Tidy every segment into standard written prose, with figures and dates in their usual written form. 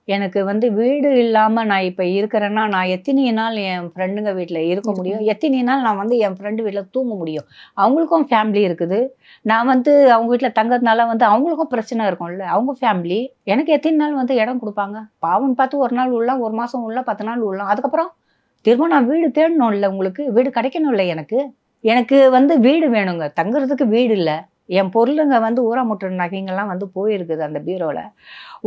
எனக்கு வந்து வீடு இல்லாம நான் இப்ப இருக்கிறேன்னா, நான் எத்தினி நாள் என் ஃப்ரெண்டுங்க வீட்ல இருக்க இருக்க முடியும்? முடியும். எத்தினி நாள் நான் வந்து என் ஃப்ரெண்டு வீட்ல தூங்க முடியும்? அவங்களுக்கும் ஃபேமிலி இருக்குது. நான் வந்து அவங்க வீட்ல தங்கறதுனால வந்து அவங்களுக்கும் பிரச்சனை இருக்கும்ல. அவங்க ஃபேமிலி. எனக்கு எத்தினி நாள் வந்து இடம் குடுப்பாங்க? பாவம்ன்னு பார்த்து 1 நாள் விடலாம், 1 மாசம் விடலாம், 10 நாள் விடலாம். அதுக்கப்புறம் திரும்ப நான் வீடு தேடணும்ல உங்களுக்கு. வீடு கிடைக்கணும்ல எனக்கு. எனக்கு வந்து வீடு வேணுங்க. தங்குறதுக்கு வீடு இல்ல. என் பொருளுங்க வந்து ஊராமுற்ற நகைங்கலாம் வந்து போயிருக்குது அந்த பீரோல.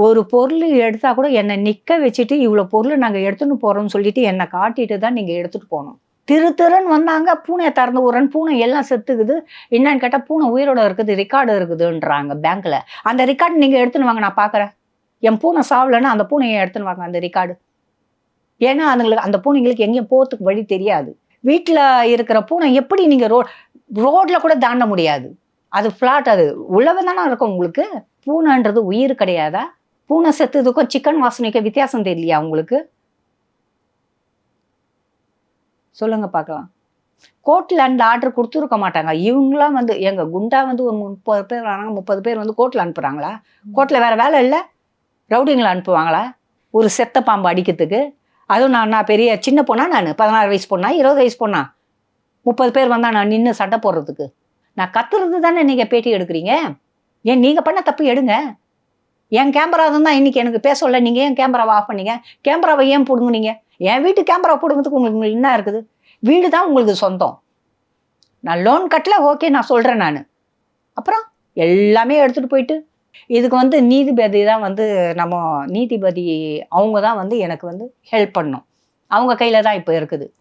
ஒரு பொருள் எடுத்தா கூட என்ன நிக்க வச்சுட்டு, "இவ்ளோ பொருள் நாங்க எடுத்துன்னு போறோம்ன்னு" சொல்லிட்டு என்ன காட்டிட்டு தான் நீங்க எடுத்துட்டு போணும். திரு திருன்னு வந்தாங்க, பூனைய திறந்து விடுறேன்னு பூனை எல்லாம் செத்துக்குது. என்னன்னு கேட்டா, பூனை உயிரோட இருக்குது, ரெக்கார்டு இருக்குதுன்றாங்க பேங்க்ல. அந்த ரெக்கார்ட் நீங்க எடுத்துன்னு வாங்க நான் பார்க்குறேன். என் பூனை சாவலன்னா அந்த பூனைய எடுத்துன்னு வாங்க அந்த ரெக்கார்டு. ஏன்னா, அதுங்களுக்கு அந்த பூனைங்களுக்கு எங்கேயும் போறதுக்கு வழி தெரியாது. வீட்ல இருக்கிற பூனை எப்படி நீங்க ரோட்ல கூட தாண்ட முடியாது. அது ஃப்ளாட் அது. உள்ளவே தானே இருக்கும் உங்களுக்கு. பூனைன்றது உயிர் கிடையாதா? பூனை செத்ததுக்கும் சிக்கன் வாசனைக்கும் வித்தியாசம் தெரியலையா உங்களுக்கு? சொல்லுங்க பார்க்கலாம். கோர்ட்ல அந்த ஆர்டர் குடுத்துருக்க மாட்டாங்க. இவங்கலாம் வந்து ஏங்க குண்டா வந்து ஒரு 30 பேர் வராங்க, 30 பேர் வந்து கோர்ட்ல அனுப்புறாங்களா? கோர்ட்ல வேற வேலை இல்ல? ரவுடிங்கள அனுப்புவாங்களா? ஒரு செத்த பாம்பு அடிக்கிறதுக்கு? அதுவும் நான் பெரிய சின்ன பொண்ணா நானு? 16 வயசு பொண்ணா? 20 வயசு பொண்ணா? 30 பேர் வந்தா நான் நின்னு சண்டை போடுறதுக்கு? நான் கத்துறது தானே நீங்க பேட்டி எடுக்குறீங்க. ஏன் நீங்க பண்ண தப்பு எடுங்க. என் கேமரா இருந்தா இன்னைக்கு எனக்கு பேசல. நீங்க ஏன் கேமராவ ஆஃப் பண்ணீங்க? கேமராவ ஏன் புடுங்குனீங்க? என் வீட்டு கேமரா புடுங்குறதுக்கு உங்களுக்கு என்ன இருக்குது? வீடு தான் உங்களுக்கு சொந்தம். நான் லோன் கட்டல ஓகே நான் சொல்றேன் நானு. அப்புறம் எல்லாமே எடுத்துட்டு போயிட்டு, இதுக்கு வந்து நீதிபதி தான் வந்து நம்ம நீதிபதி அவங்க தான் வந்து எனக்கு வந்து ஹெல்ப் பண்ணணும். அவங்க கையில தான் இப்ப இருக்குது.